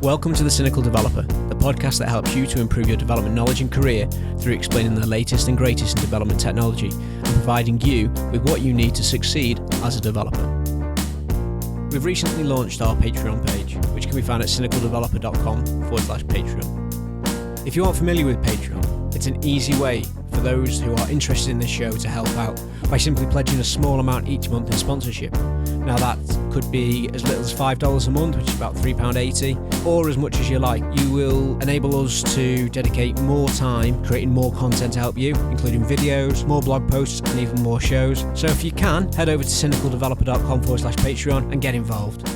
Welcome to The Cynical Developer, the podcast that helps you to improve your development knowledge and career through explaining the latest and greatest in development technology and providing you with what you need to succeed as a developer. We've recently launched our Patreon page, which can be found at cynicaldeveloper.com/Patreon. If you aren't familiar with Patreon, it's an easy way for those who are interested in this show to help out by simply pledging a small amount each month in sponsorship. Now that could be as little as $5 a month, which is about £3.80, or as much as you like. You will enable us to dedicate more time creating more content to help you, including videos, more blog posts, and even more shows. So if you can, head over to cynicaldeveloper.com/Patreon and get involved.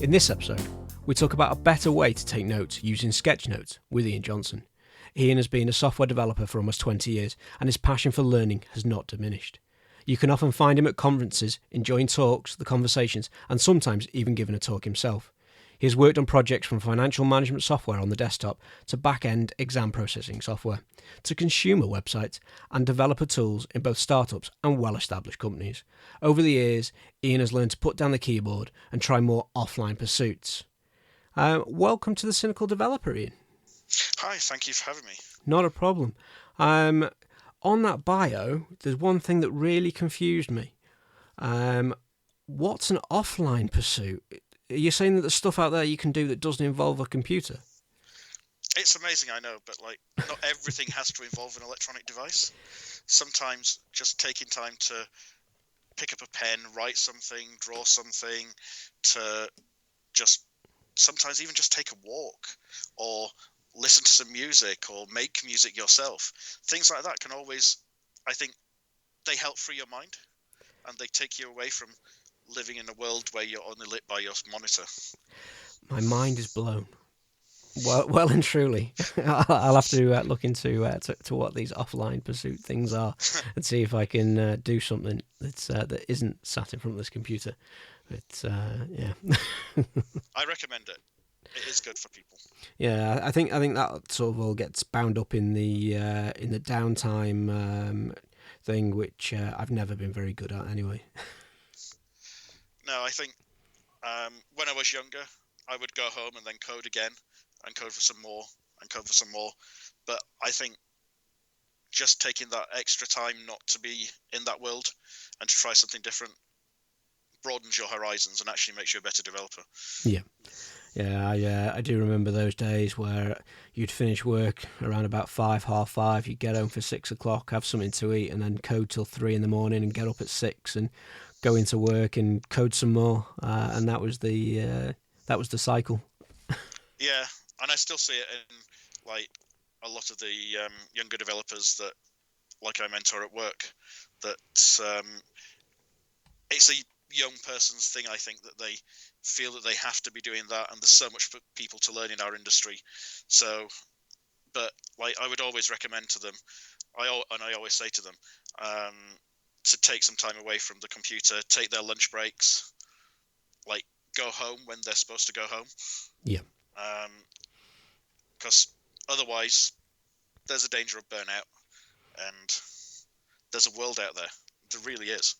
In this episode, we talk about a better way to take notes using Sketchnotes with Ian Johnson. Ian has been a software developer for almost 20 years, and his passion for learning has not diminished. You can often find him at conferences, enjoying talks, the conversations, and sometimes even giving a talk himself. He has worked on projects from financial management software on the desktop to back-end exam processing software, to consumer websites and developer tools in both startups and well-established companies. Over the years, Ian has learned to put down the keyboard and try more offline pursuits. Welcome to The Cynical Developer, Ian. Hi, thank you for having me. Not a problem. On that bio, there's one thing that really confused me. What's an offline pursuit? Are you saying that there's stuff out there you can do that doesn't involve a computer? It's amazing, I know, but not everything has to involve an electronic device. Sometimes just taking time to pick up a pen, write something, draw something, to sometimes even just take a walk, or listen to some music, or make music yourself. Things like that can always, I think, they help free your mind, and they take you away from living in a world where you're only lit by your monitor. My mind is blown. Well and truly. I'll have to look into to what these offline pursuit things are and see if I can do something that isn't sat in front of this computer. But yeah. I recommend it. It is good for people. Yeah, I think that sort of all gets bound up in the downtime thing, which I've never been very good at anyway. No, I think when I was younger, I would go home and then code again, and code for some more, and code for some more. But I think just taking that extra time not to be in that world and to try something different broadens your horizons and actually makes you a better developer. Yeah. Yeah, I do remember those days where you'd finish work around about 5:30, you'd get home for 6 o'clock, have something to eat, and then code till 3 in the morning, and get up at 6 and go into work and code some more. And that was the cycle. Yeah, and I still see it in a lot of the younger developers that I mentor at work. That it's a young person's thing. I think that they feel that they have to be doing that, and there's so much for people to learn in our industry. So, but I would always recommend to them, I always say to them, to take some time away from the computer, take their lunch breaks, go home when they're supposed to go home. Yeah. Because otherwise, there's a danger of burnout, and there's a world out there. There really is.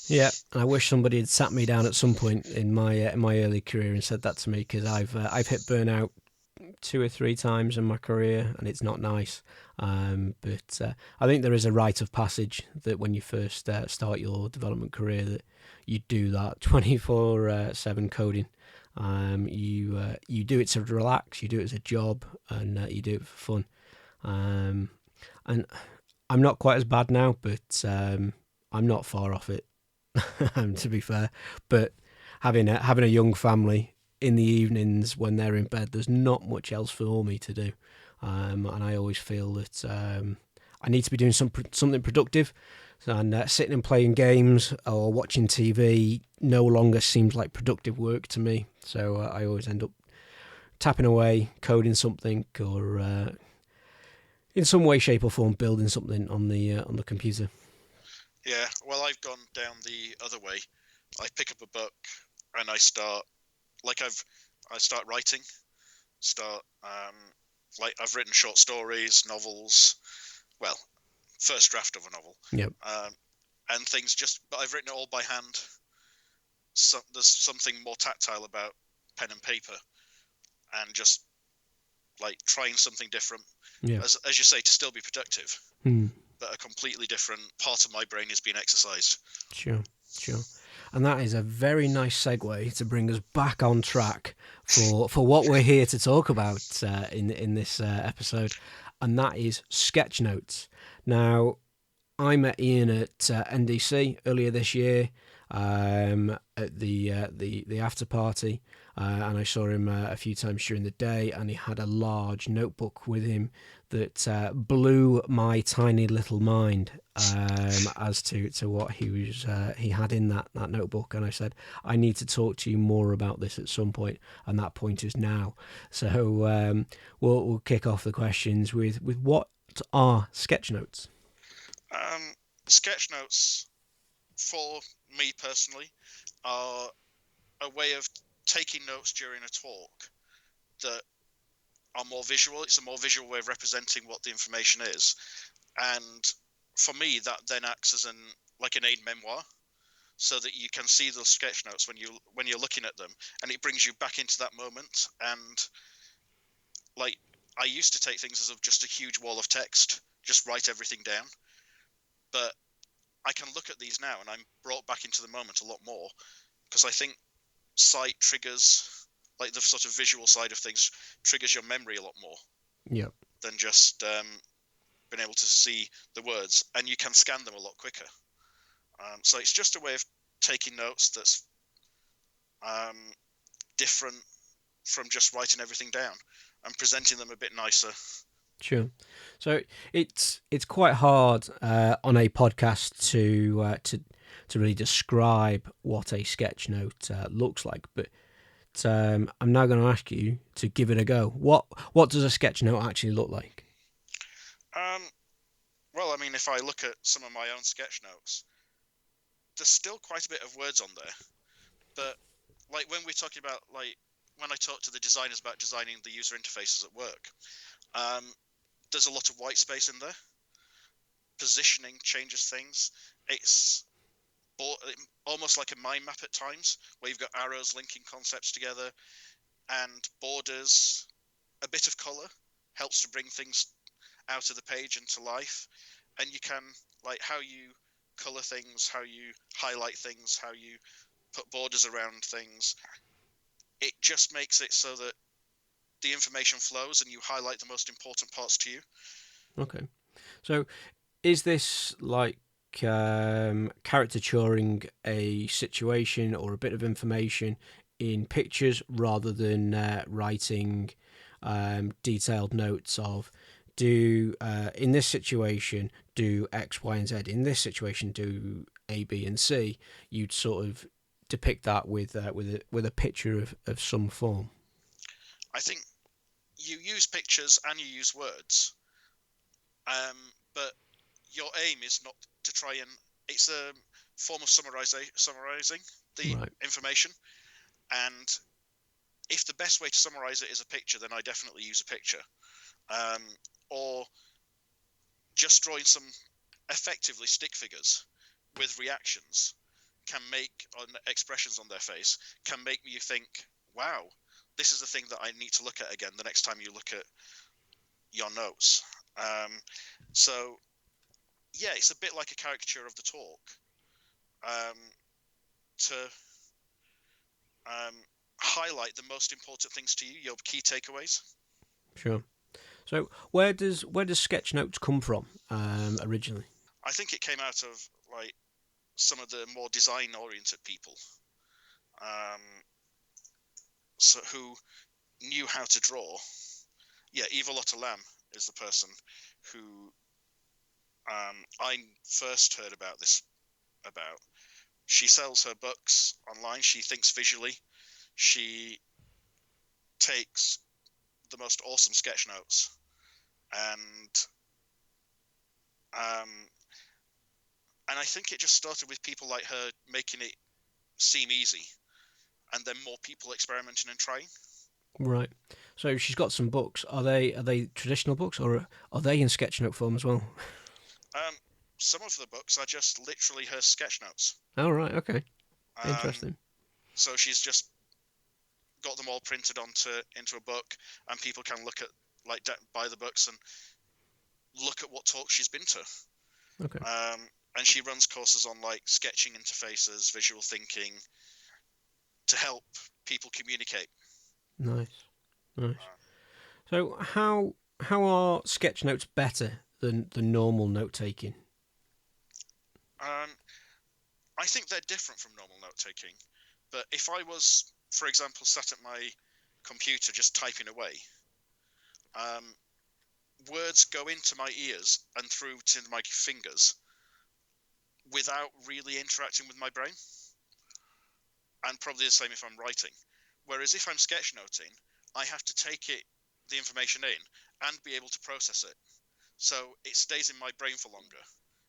Yeah, I wish somebody had sat me down at some point in my early career and said that to me, because I've hit burnout 2 or 3 times in my career, and it's not nice. But I think there is a rite of passage that when you first start your development career, that you do that 24/7 coding. You do it to relax, you do it as a job, and you do it for fun. And I'm not quite as bad now, but I'm not far off it. To be fair, but having a young family in the evenings when they're in bed, there's not much else for me to do, and I always feel that I need to be doing something productive, and sitting and playing games or watching TV no longer seems like productive work to me. So I always end up tapping away, coding something, or in some way, shape or form building something on the computer. Yeah, well, I've gone down the other way. I pick up a book and I start writing. I've written short stories, novels. Well, first draft of a novel. Yep. And things but I've written it all by hand. So there's something more tactile about pen and paper and just like trying something different. Yeah. As you say, to still be productive, but a completely different part of my brain is being exercised. Sure. And that is a very nice segue to bring us back on track for what we're here to talk about in this episode, and that is Sketchnotes. Now, I met Ian at NDC earlier this year at the after party, and I saw him a few times during the day, and he had a large notebook with him that blew my tiny little mind as to what he had in that notebook. And I said, I need to talk to you more about this at some point, and that point is now. So we'll kick off the questions with what are Sketchnotes? Sketchnotes, for me personally, are a way of taking notes during a talk that are more visual. It's a more visual way of representing what the information is, and for me, that then acts as like an aid memoir, so that you can see those sketch notes when you're looking at them, and it brings you back into that moment. And like, I used to take things as just a huge wall of text, just write everything down, but I can look at these now and I'm brought back into the moment a lot more, because I think sight triggers, like the sort of visual side of things, triggers your memory a lot more. Yep. Than just being able to see the words, and you can scan them a lot quicker. So it's just a way of taking notes that's different from just writing everything down and presenting them a bit nicer. Sure. So it's quite hard on a podcast to really describe what a sketch note looks like, but I'm now going to ask you to give it a go. What does a sketch note actually look like? Well, I mean, if I look at some of my own sketch notes, there's still quite a bit of words on there, but like when we're talking about, like when I talk to the designers about designing the user interfaces at work, there's a lot of white space in there. Positioning changes things. It's almost like a mind map at times, where you've got arrows linking concepts together, and borders. A bit of color helps to bring things out of the page and to life, and you can, like, how you color things, how you highlight things, how you put borders around things. It just makes it so that the information flows and you highlight the most important parts to you. Okay. So is this like caricaturing a situation or a bit of information in pictures rather than writing detailed notes of in this situation do X, Y, and Z, in this situation do A, B, and C? You'd sort of depict that with a picture of some form. I think you use pictures and you use words, but your aim is not to try and... It's a form of summarizing the information, and if the best way to summarize it is a picture, then I definitely use a picture. Or just drawing some effectively stick figures with reactions can make, on expressions on their face, can make you think, wow, this is the thing that I need to look at again the next time you look at your notes. So yeah, it's a bit like a caricature of the talk, to highlight the most important things to you, your key takeaways. Sure. So where does Sketchnotes come from originally? I think it came out of like some of the more design-oriented people, so who knew how to draw. Yeah, Eva Lotta Lam is the person who I first heard about this about. She sells her books online. She thinks visually. She takes the most awesome sketch notes, and I think it just started with people like her making it seem easy, and then more people experimenting and trying. Right. So she's got some books. Are they traditional books, or are they in sketchnote form as well? Some of the books are just literally her sketch notes. Oh, right. Okay. Interesting. So she's just got them all printed into a book, and people can look at buy the books and look at what talks she's been to. Okay. And she runs courses on like sketching interfaces, visual thinking, to help people communicate. Nice. So how are sketchnotes better than the normal note taking? I think they're different from normal note taking. But if I was, for example, sat at my computer just typing away, words go into my ears and through to my fingers without really interacting with my brain. And probably the same if I'm writing. Whereas if I'm sketchnoting, I have to take the information in and be able to process it. So it stays in my brain for longer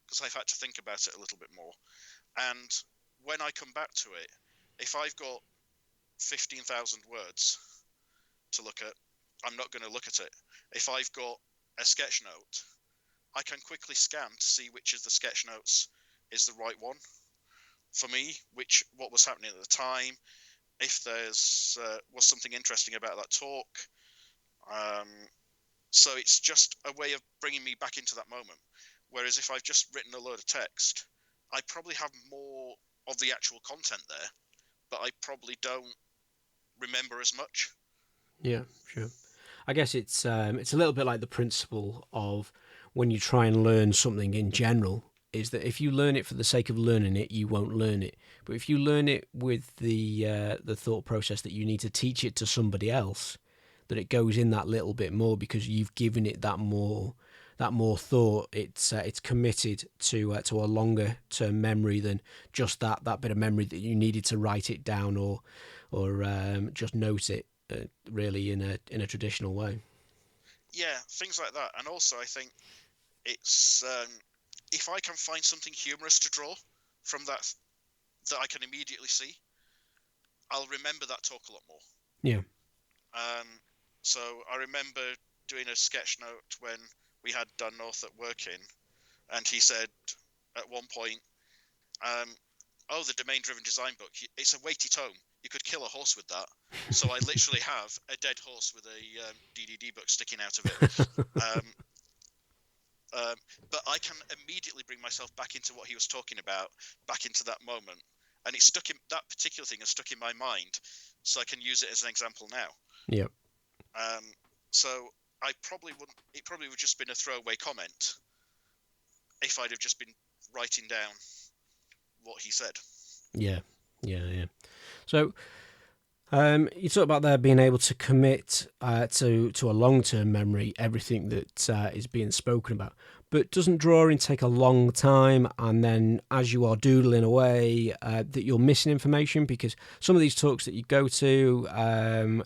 because I've had to think about it a little bit more. And when I come back to it, if I've got 15,000 words to look at, I'm not going to look at it. If I've got a sketch note, I can quickly scan to see which of the sketch notes is the right one for me, what was happening at the time, if there's was something interesting about that talk. So it's just a way of bringing me back into that moment. Whereas if I've just written a load of text, I probably have more of the actual content there, but I probably don't remember as much. Yeah, sure. I guess it's a little bit like the principle of when you try and learn something in general, is that if you learn it for the sake of learning it, you won't learn it. But if you learn it with the thought process that you need to teach it to somebody else, that it goes in that little bit more because you've given it that more thought. It's committed to a longer term memory than just that bit of memory that you needed to write it down or just note it really in a traditional way. Yeah, things like that. And also I think it's if I can find something humorous to draw from that I can immediately see, I'll remember that talk a lot more. Yeah. So I remember doing a sketch note when we had Dan North at working, and he said at one point, oh, the domain-driven design book, it's a weighty tome. You could kill a horse with that. So I literally have a dead horse with a DDD book sticking out of it. But I can immediately bring myself back into what he was talking about, back into that moment. And that particular thing has stuck in my mind, so I can use it as an example now. Yep. So I probably wouldn't. It probably would just been a throwaway comment if I'd have just been writing down what he said. Yeah. So you talk about there being able to commit to a long-term memory everything that is being spoken about, but doesn't drawing take a long time, and then as you are doodling away that you're missing information? Because some of these talks that you go to,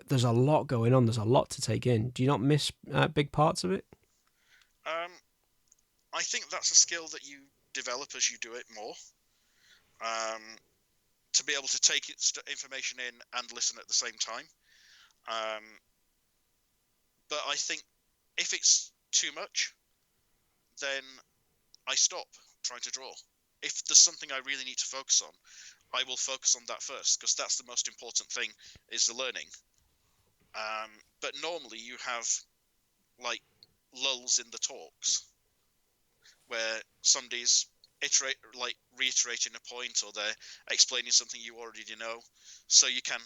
there's a lot going on, there's a lot to take in. Do you not miss big parts of it? I think that's a skill that you develop as you do it more. To be able to take information in and listen at the same time. But I think if it's too much, then I stop trying to draw. If there's something I really need to focus on, I will focus on that first, because that's the most important thing, is the learning. But normally you have like lulls in the talks where somebody's reiterating a point, or they're explaining something you already know, so you can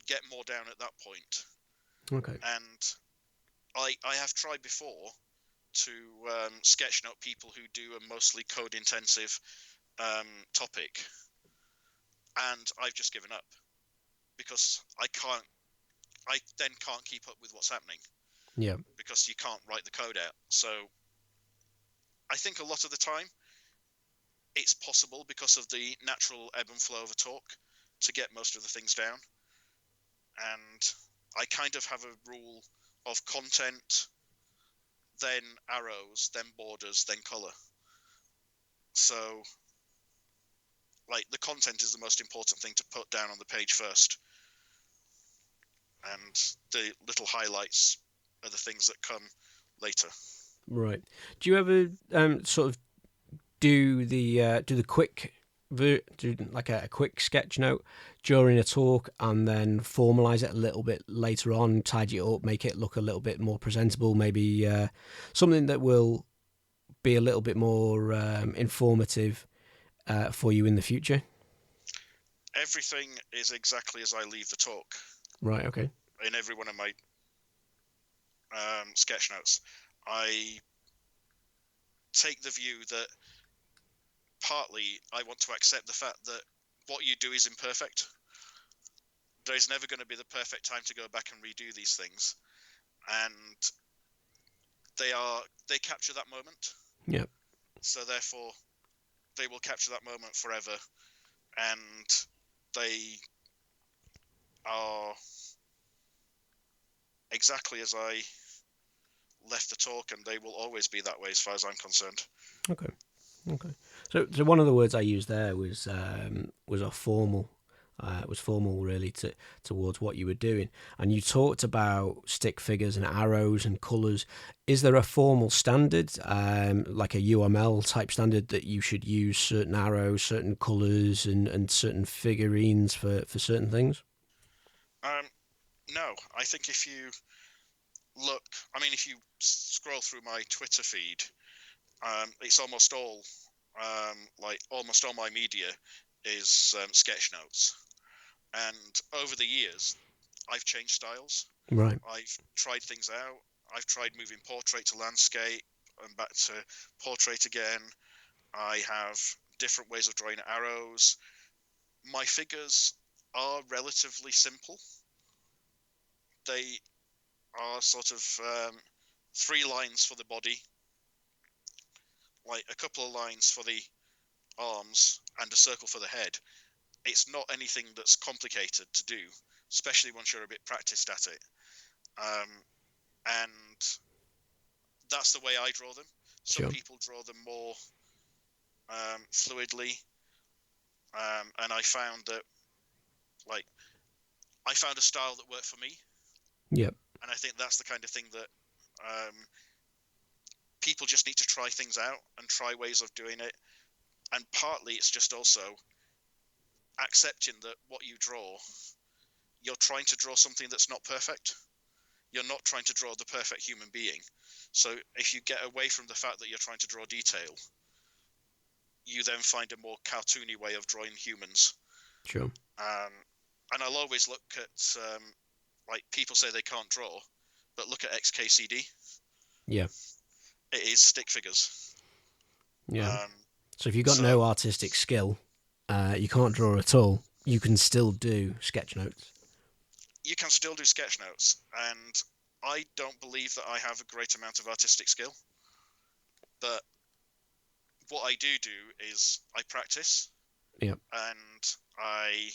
get more down at that point. Okay. And I have tried before to sketchnote people who do a mostly code intensive topic, and I've just given up because I then can't keep up with what's happening. Yeah. Because you can't write the code out. So I think a lot of the time it's possible, because of the natural ebb and flow of a talk, to get most of the things down. And I kind of have a rule of content, then arrows, then borders, then color. So like the content is the most important thing to put down on the page first. And the little highlights are the things that come later. Right. Do you ever sort of do the quick do like a quick sketch note during a talk, and then formalize it a little bit later on, tidy it up, make it look a little bit more presentable, maybe something that will be a little bit more informative for you in the future? Everything is exactly as I leave the talk. Right, okay. In every one of my sketch notes, I take the view that partly I want to accept the fact that what you do is imperfect. There's never going to be the perfect time to go back and redo these things, and they capture that moment. Yeah. So therefore, they will capture that moment forever, and they are exactly as I left the talk, and they will always be that way as far as I'm concerned. Okay. So one of the words I used there was a formal. It was formal, really, towards what you were doing. And you talked about stick figures and arrows and colours. Is there a formal standard, like a UML type standard, that you should use certain arrows, certain colours, and certain figurines for certain things? No, I think if you look, if you scroll through my Twitter feed, it's almost all, almost all my media is Sketchnotes. And over the years, I've changed styles. Right. I've tried things out. I've tried moving portrait to landscape and back to portrait again. I have different ways of drawing arrows. My figures are relatively simple. They are sort of 3 lines for the body, like a couple of lines for the arms, and a circle for the head. It's not anything that's complicated to do, especially once you're a bit practiced at it. And that's the way I draw them. Some people draw them more fluidly, and I found that, I found a style that worked for me. Yep. And I think that's the kind of thing that people just need to try things out and try ways of doing it. And partly it's just also accepting that what you draw, you're trying to draw something that's not perfect. You're not trying to draw the perfect human being. So if you get away from the fact that you're trying to draw detail, you then find a more cartoony way of drawing humans. Sure. And I'll always look at, people say they can't draw, but look at XKCD. Yeah. It is stick figures. Yeah. So if you've got no artistic skill, you can't draw at all, you can still do sketch notes. You can still do sketch notes, and I don't believe that I have a great amount of artistic skill. But what I do is I practice. Yep. And I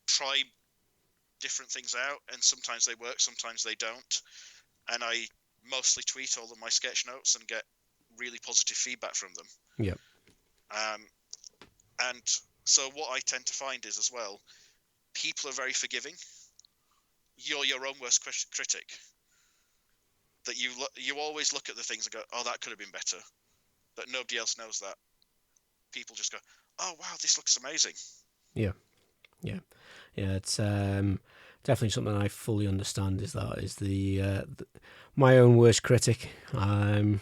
try different things out, and sometimes they work, sometimes they don't. And I mostly tweet all of my sketch notes and get really positive feedback from them. Yep. And so what I tend to find is, as well, people are very forgiving. You're your own worst critic. That you always look at the things and go, oh, that could have been better. But nobody else knows that. People just go, oh, wow, this looks amazing. Yeah. It's definitely something I fully understand. Is the my own worst critic. I'm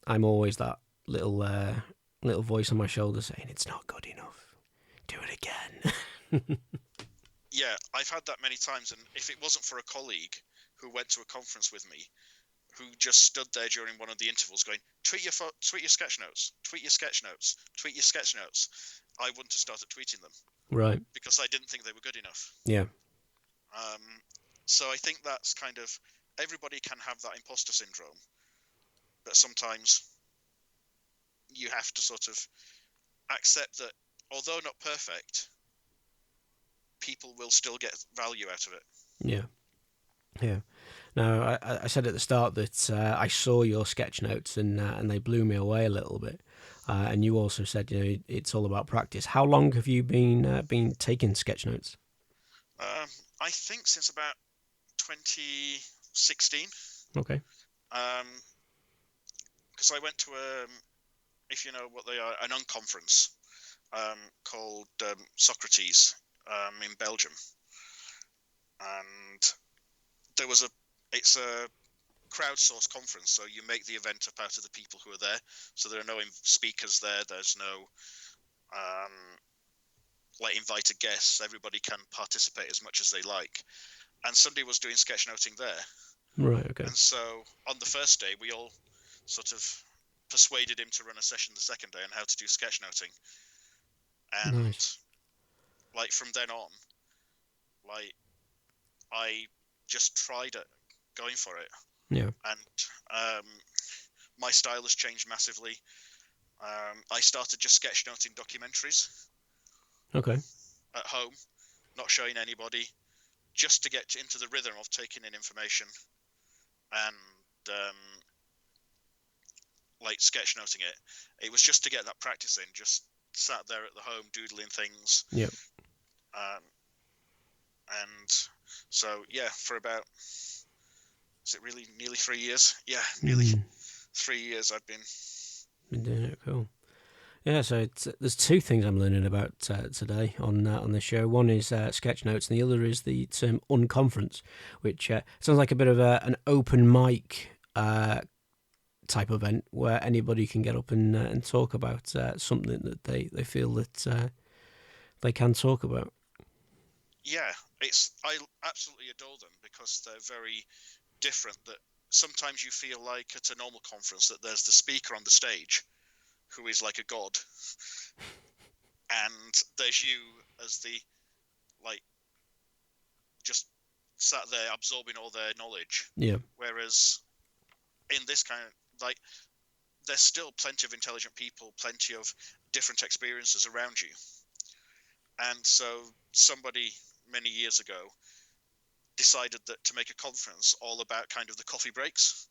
always that little voice on my shoulder saying it's not good enough. Do it again. Yeah, I've had that many times, and if it wasn't for a colleague who went to a conference with me, who just stood there during one of the intervals going, tweet your sketch notes, tweet your sketch notes, tweet your sketch notes, I wouldn't have started tweeting them. Right. Because I didn't think they were good enough. Yeah. So I think that's kind of, everybody can have that imposter syndrome, but sometimes you have to sort of accept that although not perfect, people will still get value out of it. Yeah. Now, I said at the start that I saw your sketch notes and they blew me away a little bit. And you also said, it's all about practice. How long have you been taking sketch notes? I think since about 2016. Okay. Because I went to if you know what they are, an unconference called Socrates in Belgium, and there was it's a crowdsourced conference, so you make the event up out of the people who are there. So there are no speakers there. There's no like invited guests. Everybody can participate as much as they like. And somebody was doing sketchnoting there. Right. Okay. And so on the first day, we all sort of persuaded him to run a session the second day on how to do sketchnoting. And Nice. like from then on, like I just tried it, going for it. Yeah. And my style has changed massively. I started just sketchnoting documentaries Okay. at home, not showing anybody, just to get into the rhythm of taking in information and like sketchnoting it. It was just to get that practice in, just sat there at the home doodling things. Yep. And so, yeah, for about, is it really nearly 3 years? Yeah, nearly 3 years I've been doing it. Cool. Yeah, so there's two things I'm learning about today on this show. One is Sketchnotes, and the other is the term Unconference, which sounds like a bit of an open mic type event where anybody can get up and talk about something that they feel that they can talk about. Yeah, I absolutely adore them because they're very different. That sometimes you feel like at a normal conference that there's the speaker on the stage who is like a god, and there's you as the like just sat there absorbing all their knowledge. Yeah. Whereas in this kind of like, there's still plenty of intelligent people, plenty of different experiences around you. And so somebody many years ago decided that to make a conference all about kind of the coffee breaks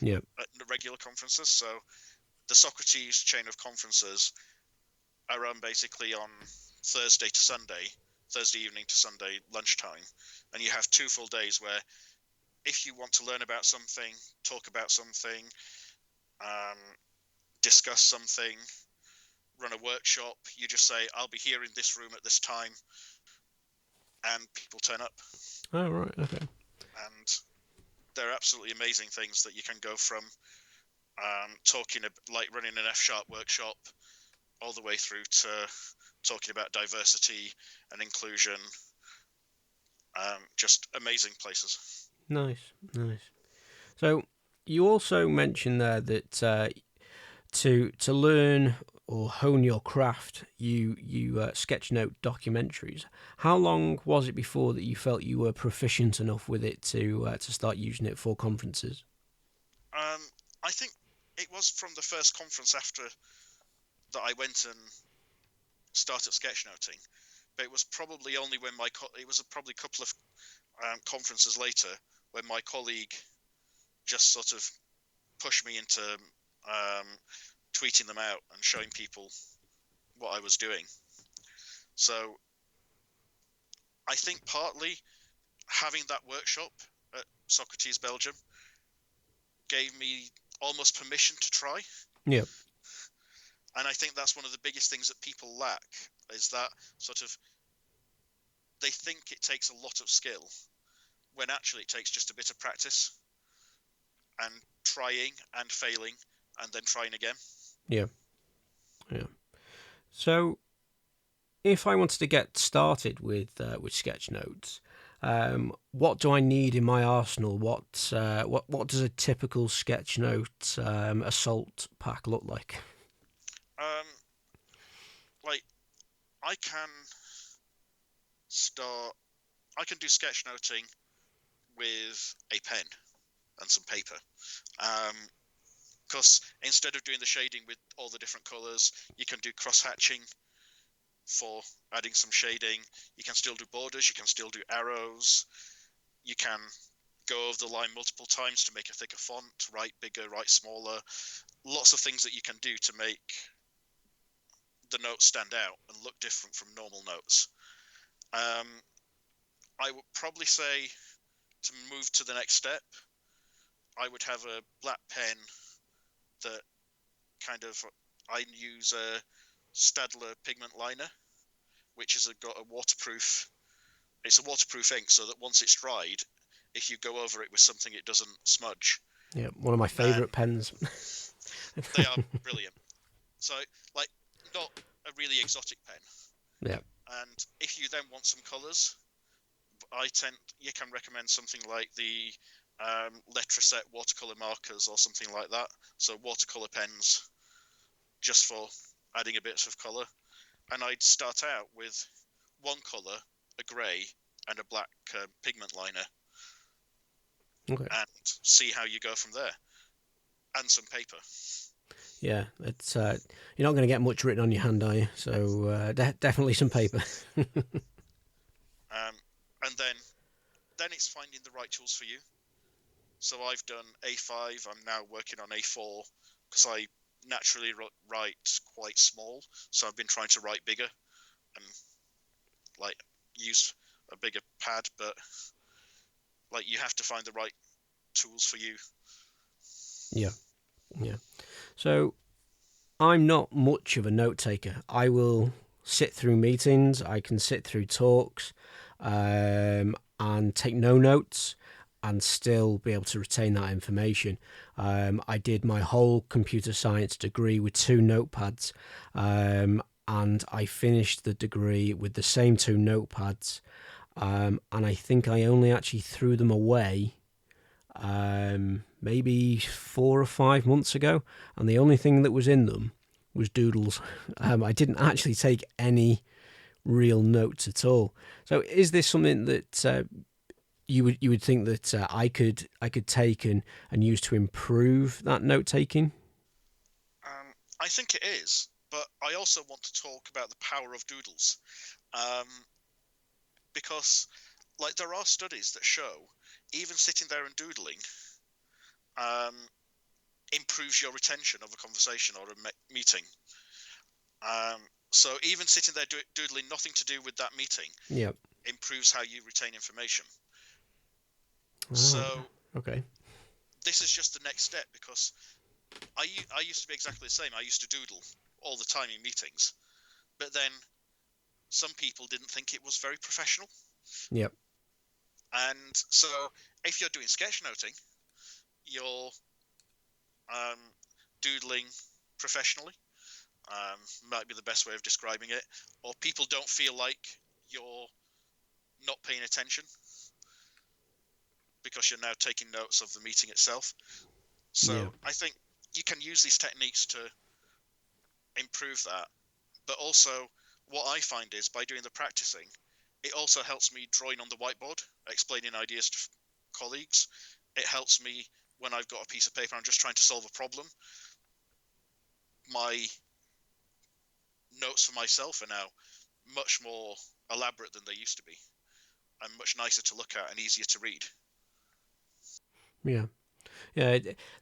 at the regular conferences. So the Socrates chain of conferences are run basically on Thursday evening to Sunday lunchtime. And you have 2 full days where if you want to learn about something, talk about something, discuss something, run a workshop, you just say, I'll be here in this room at this time, and people turn up. Oh, right, okay. And they're absolutely amazing things that you can go from talking, like running an F-sharp workshop, all the way through to talking about diversity and inclusion. Just amazing places. Nice. So you also mentioned there that to learn or hone your craft, you sketchnote documentaries. How long was it before that you felt you were proficient enough with it to start using it for conferences? I think it was from the first conference after that I went and started sketchnoting, but it was probably only when it was probably a couple of conferences later when my colleague just sort of pushed me into tweeting them out and showing people what I was doing. So I think partly having that workshop at Socrates Belgium gave me almost permission to try. Yeah. And I think that's one of the biggest things that people lack, is that sort of they think it takes a lot of skill when actually it takes just a bit of practice and trying and failing and then trying again. Yeah. So if I wanted to get started with Sketchnotes, what do I need in my arsenal? What does a typical Sketchnote assault pack look like? Like I can do sketchnoting with a pen and some paper. Because instead of doing the shading with all the different colors, you can do cross-hatching for adding some shading. You can still do borders, you can still do arrows. You can go over the line multiple times to make a thicker font, write bigger, write smaller. Lots of things that you can do to make the notes stand out and look different from normal notes. I would probably say to move to the next step, I would have a black pen that kind of I use a Stadler pigment liner, which has got a waterproof. It's a waterproof ink, so that once it's dried, if you go over it with something, it doesn't smudge. Yeah, one of my favourite pens. They are brilliant. So, like, not a really exotic pen. Yeah. And if you then want some colours, you can recommend something like the Letraset watercolour markers or something like that. So watercolour pens, just for adding a bit of colour. And I'd start out with one colour, a grey, and a black pigment liner. Okay. And see how you go from there. And some paper. Yeah, it's you're not going to get much written on your hand, are you? So definitely some paper. And then it's finding the right tools for you. So I've done A5. I'm now working on A4 because I naturally write quite small. So I've been trying to write bigger and like use a bigger pad. But like you have to find the right tools for you. Yeah. So I'm not much of a note taker. I will sit through meetings. I can sit through talks and take no notes and still be able to retain that information. I did my whole computer science degree with 2 notepads, and I finished the degree with the same 2 notepads, and I think I only actually threw them away maybe 4 or 5 months ago, and the only thing that was in them was doodles. I didn't actually take any real notes at all. So is this something that you would think that I could take and use to improve that note taking? I think it is, but I also want to talk about the power of doodles, because like there are studies that show even sitting there and doodling improves your retention of a conversation or a meeting. So even sitting there doodling nothing to do with that meeting improves how you retain information. So okay, this is just the next step, because I used to be exactly the same. I used to doodle all the time in meetings, but then some people didn't think it was very professional. Yep. And so if you're doing sketchnoting, you're doodling professionally, might be the best way of describing it, or people don't feel like you're not paying attention because you're now taking notes of the meeting itself. So I think you can use these techniques to improve that. But also what I find is by doing the practicing, it also helps me drawing on the whiteboard, explaining ideas to colleagues. It helps me when I've got a piece of paper, I'm just trying to solve a problem. My notes for myself are now much more elaborate than they used to be, and much nicer to look at and easier to read. Yeah,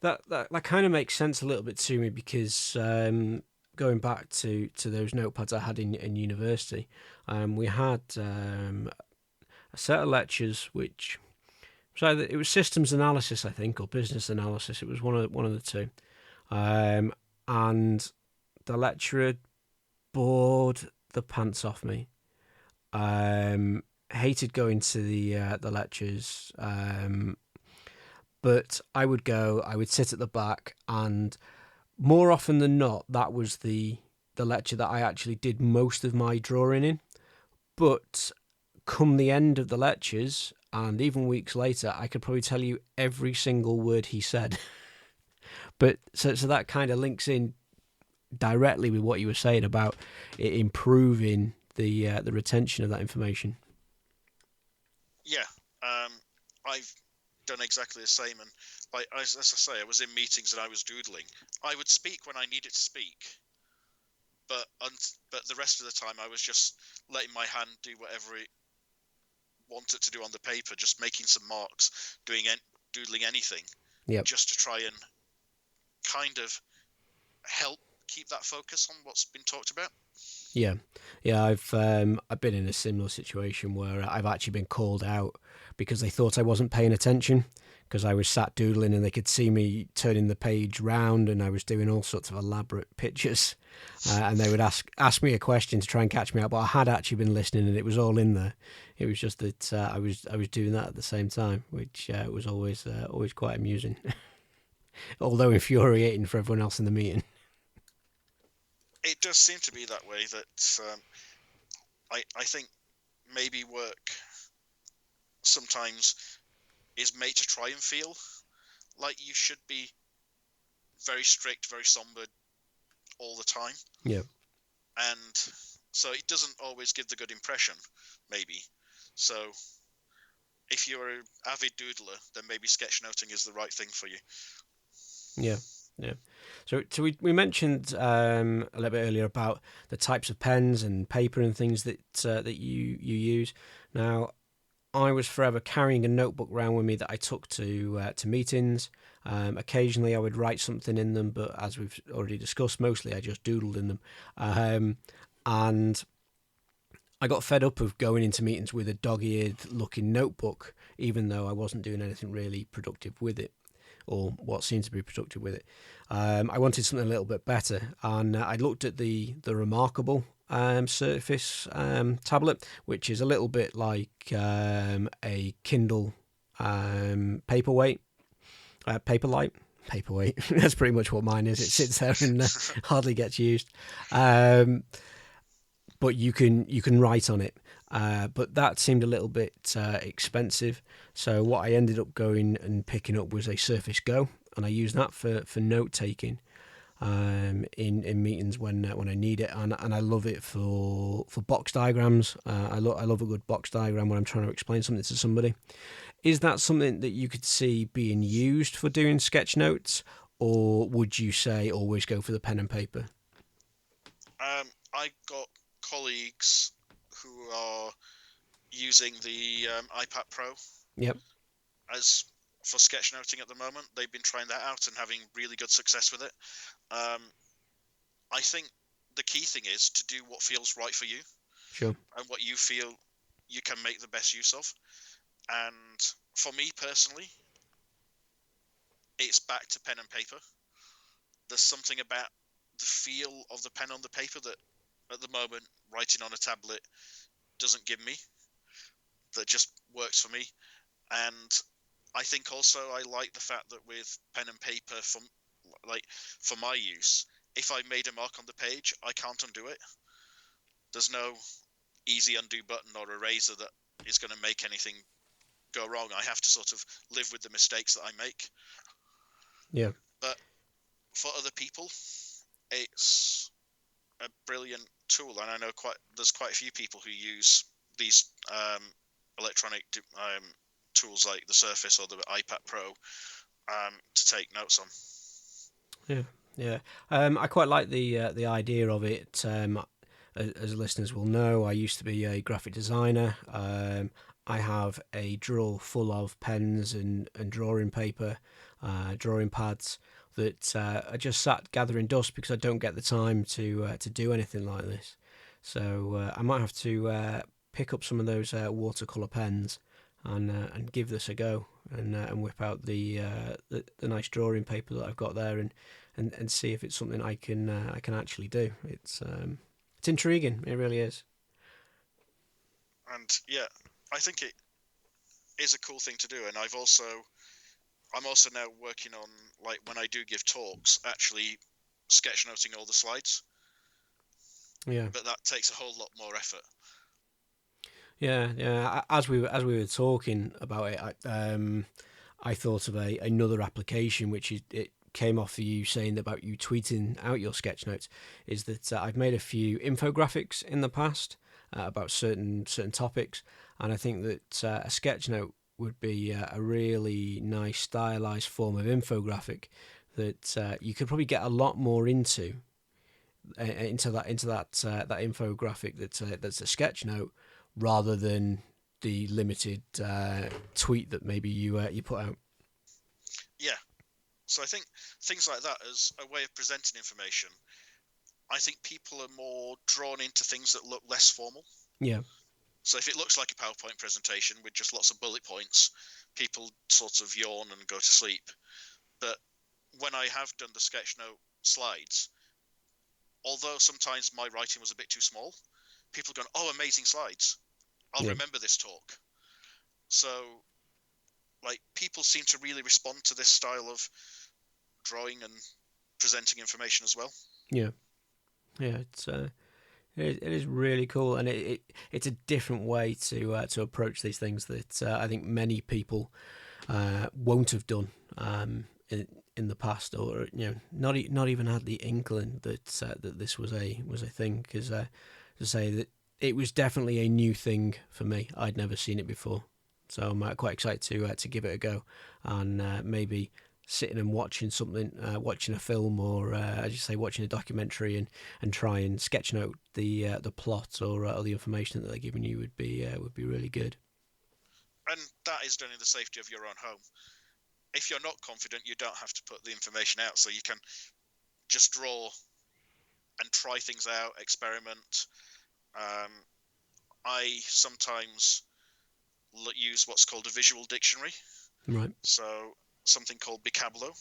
that kind of makes sense a little bit to me, because going back to those notepads I had in university, we had a set of lectures which was either, it was systems analysis, I think, or business analysis. It was one of the two, and the lecturer bored the pants off me. Hated going to the lectures, but I would sit at the back, and more often than not, that was the lecture that I actually did most of my drawing in. But come the end of the lectures, and even weeks later, I could probably tell you every single word he said. But so that kind of links in directly with what you were saying about it improving the retention of that information. Yeah, I've done exactly the same, and like as I say, I was in meetings and I was doodling. I would speak when I needed to speak, but the rest of the time I was just letting my hand do whatever it wanted to do on the paper, just making some marks, doodling anything, just to try and kind of help keep that focus on what's been talked about. Yeah, I've been in a similar situation where I've actually been called out because they thought I wasn't paying attention, because I was sat doodling and they could see me turning the page round and I was doing all sorts of elaborate pictures. And they would ask me a question to try and catch me out, but I had actually been listening and it was all in there. It was just that I was doing that at the same time, which was always quite amusing, although infuriating for everyone else in the meeting. It does seem to be that way. That I think maybe work sometimes is made to try and feel like you should be very strict, very somber all the time. Yeah. And so it doesn't always give the good impression, maybe. So if you're an avid doodler, then maybe sketchnoting is the right thing for you. Yeah, yeah. So we mentioned a little bit earlier about the types of pens and paper and things that you use. Now, I was forever carrying a notebook around with me that I took to meetings. Occasionally, I would write something in them, but as we've already discussed, mostly I just doodled in them. And I got fed up of going into meetings with a dog-eared looking notebook, even though I wasn't doing anything really productive with it, or what seemed to be productive with it. I wanted something a little bit better, and I looked at the Remarkable Surface tablet, which is a little bit like a Kindle paperweight, Paperlight. Paperweight. That's pretty much what mine is. It sits there and hardly gets used. But you can write on it. But that seemed a little bit expensive. So what I ended up going and picking up was a Surface Go, and I use that for note taking in meetings when I need it, and I love it for box diagrams. I love a good box diagram when I'm trying to explain something to somebody. Is that something that you could see being used for doing sketch notes, or would you say always go for the pen and paper? I got colleagues who are using the iPad Pro. Yep. As for sketchnoting at the moment, they've been trying that out and having really good success with it. I think the key thing is to do what feels right for you. Sure. And what you feel you can make the best use of. And for me personally, it's back to pen and paper. There's something about the feel of the pen on the paper that at the moment writing on a tablet doesn't give me, that just works for me. And I think also I like the fact that with pen and paper, for my use, if I made a mark on the page, I can't undo it. There's no easy undo button or eraser that is going to make anything go wrong. I have to sort of live with the mistakes that I make. Yeah. But for other people, it's a brilliant tool, and I know there's quite a few people who use these electronic tools like the Surface or the iPad Pro to take notes on. Yeah, yeah. I quite like the idea of it. As listeners will know, I used to be a graphic designer. I have a drawer full of pens and drawing paper, drawing pads that I just sat gathering dust because I don't get the time to do anything like this. So I might have to pick up some of those watercolor pens and give this a go and whip out the nice drawing paper that I've got there and see if it's something I can actually do. It's intriguing. It really is. And yeah, I think it is a cool thing to do. And I'm also now working on, like, when I do give talks, actually sketchnoting all the slides. Yeah. But that takes a whole lot more effort. Yeah, yeah. As we were talking about it, I thought of another application, which is it came off of you saying about you tweeting out your sketch notes. Is that I've made a few infographics in the past about certain topics, and I think that a sketch note would be a really nice stylized form of infographic that you could probably get a lot more into that infographic that's a sketch note, rather than the limited tweet that maybe you put out. Yeah. So I think things like that as a way of presenting information, I think people are more drawn into things that look less formal. Yeah. So if it looks like a PowerPoint presentation with just lots of bullet points, people sort of yawn and go to sleep. But when I have done the Sketchnote slides, although sometimes my writing was a bit too small, people have gone, "Oh, amazing slides. I'll remember this talk." So, like, people seem to really respond to this style of drawing and presenting information as well. Yeah, it is really cool, and it's a different way to approach these things that I think many people won't have done in the past, or not even had the inkling that that this was a thing. Because to say that it was definitely a new thing for me. I'd never seen it before, so I'm quite excited to give it a go, and maybe sitting and watching something, watching a film, or as you say, watching a documentary, and try and sketchnote the plot or the information that they're giving you would be really good. And that is done in the safety of your own home. If you're not confident, you don't have to put the information out, so you can just draw and try things out, experiment. I sometimes use what's called a visual dictionary. Right. So something called Bicablo,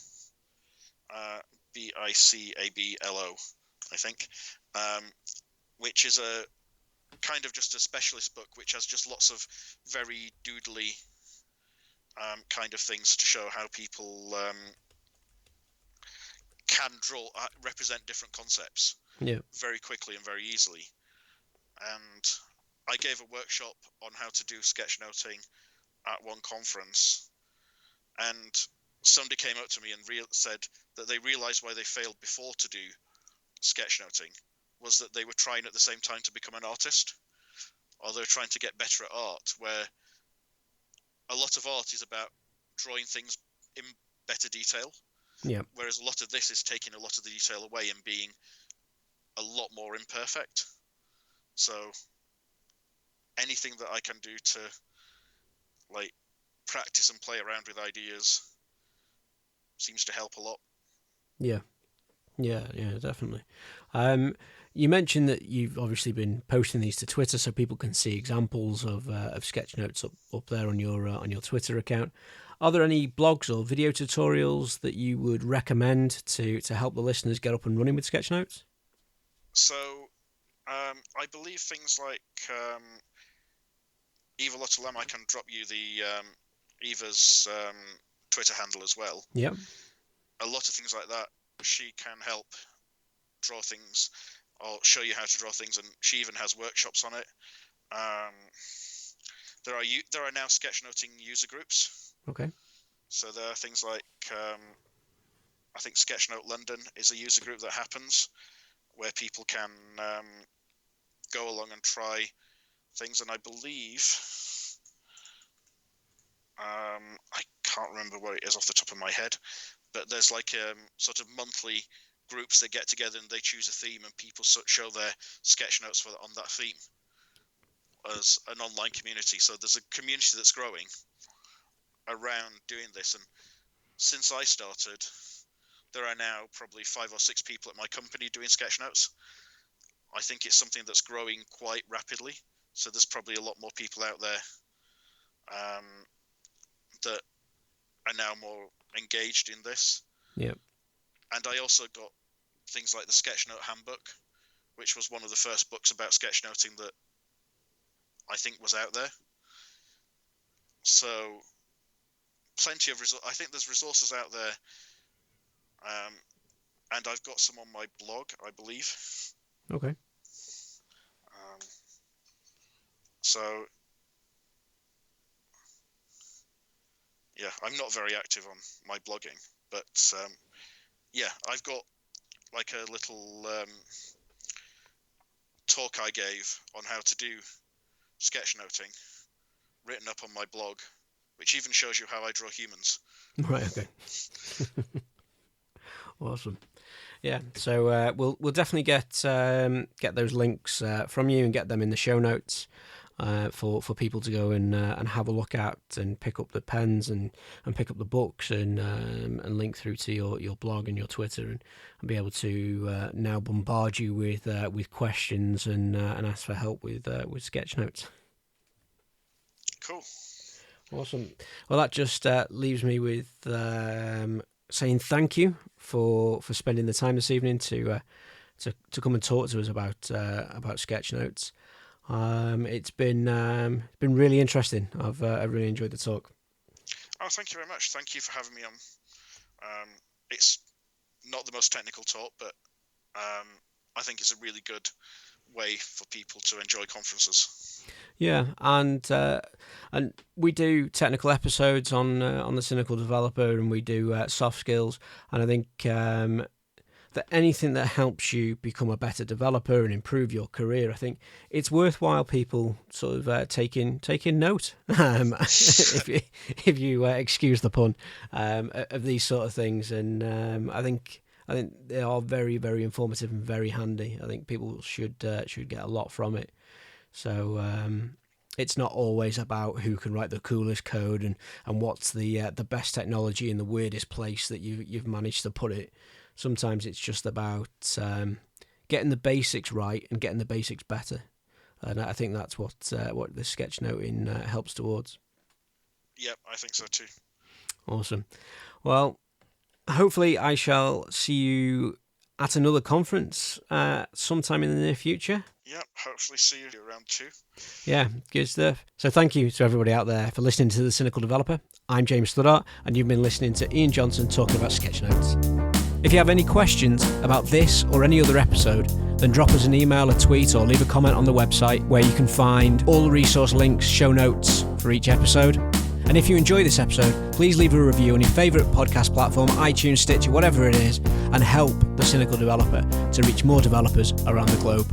Bicablo, I think, which is a kind of just a specialist book which has just lots of very doodly kind of things to show how people can represent different concepts very quickly and very easily. And I gave a workshop on how to do sketchnoting at one conference, and somebody came up to me and said that they realized why they failed before to do sketchnoting was that they were trying at the same time to become an artist, or they were trying to get better at art, where a lot of art is about drawing things in better detail, whereas a lot of this is taking a lot of the detail away and being a lot more imperfect. So anything that I can do to like practice and play around with ideas seems to help a lot. Yeah, definitely. You mentioned that you've obviously been posting these to Twitter so people can see examples of sketchnotes up there on your Twitter account. Are there any blogs or video tutorials that you would recommend to help the listeners get up and running with sketchnotes? So I believe things like Eva Lottelam, I can drop you the Eva's Twitter handle as well. Yeah. A lot of things like that. She can help draw things or show you how to draw things, and she even has workshops on it. There are now sketchnoting user groups. Okay. So there are things like I think Sketchnote London is a user group that happens where people can go along and try things, and I believe I can't remember what it is off the top of my head, but there's like sort of monthly groups that get together and they choose a theme, and people show their sketchnotes on that theme as an online community. So there's a community that's growing around doing this, and since I started, there are now probably 5 or 6 people at my company doing sketchnotes. I think it's something that's growing quite rapidly, so there's probably a lot more people out there that are now more engaged in this. Yeah. And I also got things like the Sketchnote Handbook, which was one of the first books about sketchnoting that I think was out there. So plenty of I think there's resources out there, and I've got some on my blog, I believe. Okay. So yeah, I'm not very active on my blogging, but yeah, I've got like a little talk I gave on how to do sketchnoting written up on my blog, which even shows you how I draw humans. Right. Okay. Awesome. Yeah. So we'll definitely get those links from you and get them in the show notes for people to go and have a look at and pick up the pens and pick up the books and link through to your blog and your Twitter and be able to now bombard you with questions and ask for help with sketchnotes. Cool. Awesome. Well, that just leaves me with saying thank you for spending the time this evening to come and talk to us about Sketchnotes. It's been really interesting. I've really enjoyed the talk. Oh, thank you very much. Thank you for having me on. It's not the most technical talk, but I think it's a really good way for people to enjoy conferences. Yeah, and we do technical episodes on the Cynical Developer, and we do soft skills, and I think that anything that helps you become a better developer and improve your career, I think it's worthwhile people sort of taking note, if you excuse the pun, of these sort of things, and I think they are very, very informative and very handy. I think people should get a lot from it. So it's not always about who can write the coolest code and what's the best technology in the weirdest place that you've managed to put it. Sometimes it's just about getting the basics right and getting the basics better. And I think that's what the sketchnoting helps towards. Yep, I think so too. Awesome. Well, hopefully I shall see you at another conference sometime in the near future. Yep, hopefully see you around too. Yeah, good stuff. So thank you to everybody out there for listening to The Cynical Developer. I'm James Stoddart, and you've been listening to Ian Johnson talking about Sketchnotes. If you have any questions about this or any other episode, then drop us an email, a tweet, or leave a comment on the website where you can find all the resource links, show notes for each episode. And if you enjoy this episode, please leave a review on your favourite podcast platform, iTunes, Stitcher, whatever it is, and help The Cynical Developer to reach more developers around the globe.